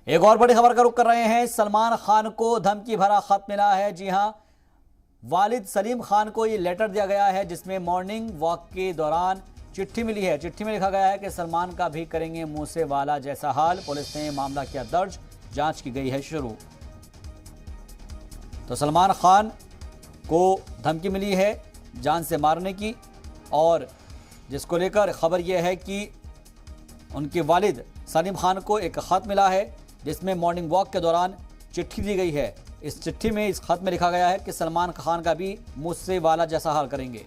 एक और बड़ी खबर का रुख कर रहे हैं। सलमान खान को धमकी भरा खत मिला है। जी हां, वालिद सलीम खान को ये लेटर दिया गया है जिसमें मॉर्निंग वॉक के दौरान चिट्ठी मिली है। चिट्ठी में लिखा गया है कि सलमान का भी करेंगे मूसे वाला जैसा हाल। पुलिस ने मामला किया दर्ज, जांच की गई है शुरू। तो सलमान खान को धमकी मिली है जान से मारने की, और जिसको लेकर खबर यह है कि उनके वालिद सलीम खान को एक खत मिला है जिसमें मॉर्निंग वॉक के दौरान चिट्ठी दी गई है। इस चिट्ठी में, इस खत में लिखा गया है कि सलमान खान का भी मुझसे वाला जैसा हाल करेंगे।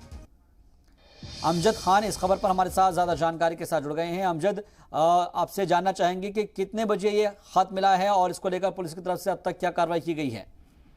अमजद खान इस खबर पर हमारे साथ ज़्यादा जानकारी के साथ जुड़ गए हैं। अमजद, आपसे जानना चाहेंगे कि कितने बजे ये खत मिला है और इसको लेकर पुलिस की तरफ से अब तक क्या कार्रवाई की गई है?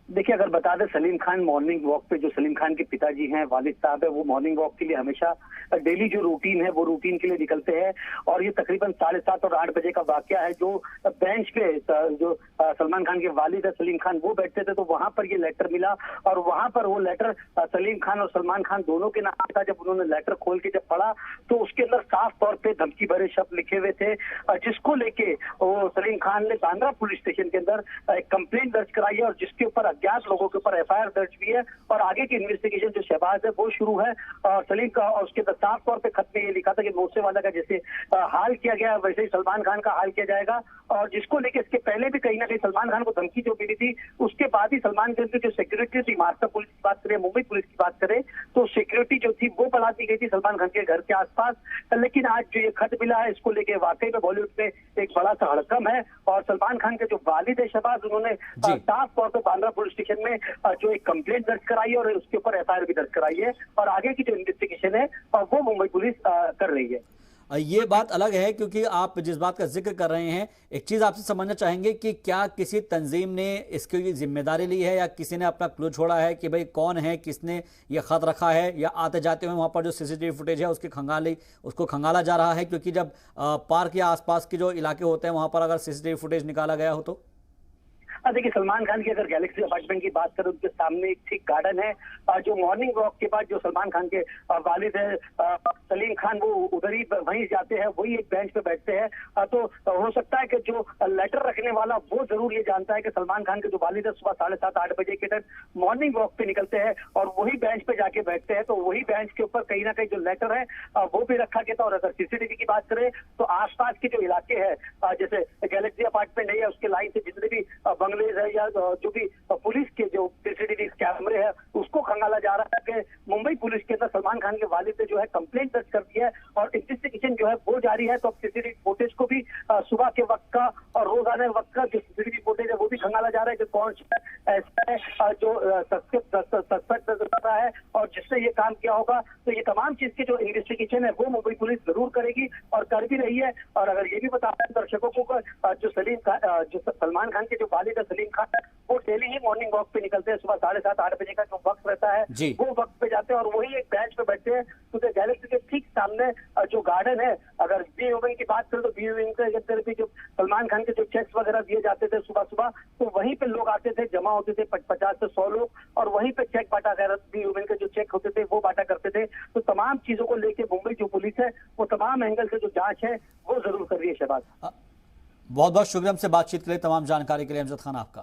देखिए, अगर बता दें, सलीम खान मॉर्निंग वॉक पे, जो सलीम खान के पिताजी हैं, वालिद साहब है, वो मॉर्निंग वॉक के लिए हमेशा डेली जो रूटीन है वो रूटीन के लिए निकलते हैं। और ये तकरीबन 7:30 और 8 बजे का वाकया है। जो बेंच पे जो सलमान खान के वालिद है सलीम खान, वो बैठते थे, तो वहां पर ये लेटर मिला। और वहां पर वो लेटर सलीम खान और सलमान खान दोनों के नाम था। जब उन्होंने लेटर खोल के जब पढ़ा तो उसके अंदर साफ तौर पे धमकी भरे शब्द लिखे हुए थे, जिसको लेके वो सलीम खान ने बांद्रा पुलिस स्टेशन के अंदर एक कंप्लेंट दर्ज कराई है, और जिसके ऊपर अज्ञात लोगों के ऊपर FIR दर्ज भी है। और आगे की इन्वेस्टिगेशन जो शहबाज है वो शुरू है। और सलीम का, और उसके साफ तौर पे खत में ये लिखा था कि मूसे वाला का जैसे हाल किया गया वैसे ही सलमान खान का हाल किया जाएगा। और जिसको लेके इसके पहले भी कहीं ना कहीं सलमान खान को धमकी जो मिली थी, उसके बाद ही सलमान खान की जो सिक्योरिटी थी, महाराष्ट्र पुलिस की बात करें, मुंबई पुलिस की बात करें, तो सिक्योरिटी जो थी वो बढ़ा दी गई थी सलमान खान के घर के आसपास। लेकिन आज जो ये खत मिला है, इसको लेके वाकई में बॉलीवुड में एक बड़ा सा हड़कंप है। और सलमान खान के जो वालिद है शहबाज, उन्होंने साफ तौर पर बांद्रा पुलिस स्टेशन में जो एक कंप्लेंट दर्ज कराई है और उसके ऊपर FIR भी दर्ज कराई है। और आगे की जो इन्वेस्टिगेशन है वो मुंबई पुलिस कर रही है। ये बात अलग है क्योंकि आप जिस बात का जिक्र कर रहे हैं, एक चीज आपसे समझना चाहेंगे कि क्या किसी तंजीम ने इसकी जिम्मेदारी ली है या किसी ने अपना क्लू छोड़ा है कि भाई कौन है, किसने ये खत रखा है, या आते जाते हुए वहां पर जो CCTV फुटेज है उसको खंगाला जा रहा है? क्योंकि जब पार्क या आसपास के जो इलाके होते हैं वहां पर अगर CCTV फुटेज निकाला गया हो तो देखिए, सलमान खान की अगर गैलेक्सी अपार्टमेंट की बात करें, उनके सामने एक ठीक गार्डन है। जो मॉर्निंग वॉक के बाद जो सलमान खान के वालिद है सलीम खान, वो उधर ही वहीं जाते हैं, वही एक बेंच पे बैठते हैं। तो हो सकता है कि जो लेटर रखने वाला वो जरूर ये जानता है कि सलमान खान के जो वालिद है सुबह 7:30-8 बजे के टाइम मॉर्निंग वॉक पे निकलते हैं और वही बेंच पे जाके बैठते हैं। तो वही बेंच के ऊपर कहीं ना कहीं जो लेटर है वो भी रखा गया था। और अगर CCTV की बात करें तो आसपास के जो इलाके हैं, जैसे गैलेक्सी अपार्टमेंट है या उसके लाइन से जितने भी है या जो भी पुलिस के जो CCTV कैमरे है, उसको खंगाला जा रहा है कि मुंबई पुलिस के अंदर सलमान खान के वालिद ने जो है कंप्लेंट दर्ज कर दी है और इन्वेस्टिगेशन जो है वो जारी है। तो अब CCTV फुटेज को भी सुबह के वक्त का और रोजाना वक्त का जो CCTV फुटेज है वो भी खंगाला जा रहा है कि कौन ऐसा है जो सस्पेक्ट नजर आ रहा है और जिससे ये काम किया होगा। तो ये तमाम चीज की जो इन्वेस्टिगेशन है वो मुंबई पुलिस जरूर करेगी और कर भी रही है। और अगर ये भी बता दें दर्शकों को, जो सलमान खान के जो वालिद है सलीम खान, वो डेली ही मॉर्निंग वॉक पे निकलते हैं। सुबह 7:30-8 बजे का जो वक्त रहता है वो वक्त पे जाते हैं और वही एक बेंच पे बैठते हैं। तो गैलेक्सी के ठीक सामने जो गार्डन है, अगर बी विंग की बात करें तो बी विंग के जो सलमान खान के जो चेक्स वगैरह दिए जाते थे सुबह सुबह, तो वहीं पे लोग आते थे, जमा होते थे 50 से 100 लोग, और वहीं पे चेक बांटा कर, बी विंग के जो चेक होते थे वो बांटा करते थे। तो तमाम चीजों को लेके मुंबई जो पुलिस है वो तमाम एंगल से जो जांच है वो जरूर कर रही है। शहबाज, बहुत बहुत शुक्रिया हमसे बातचीत के लिए, तमाम जानकारी के लिए अमजद खान आपका।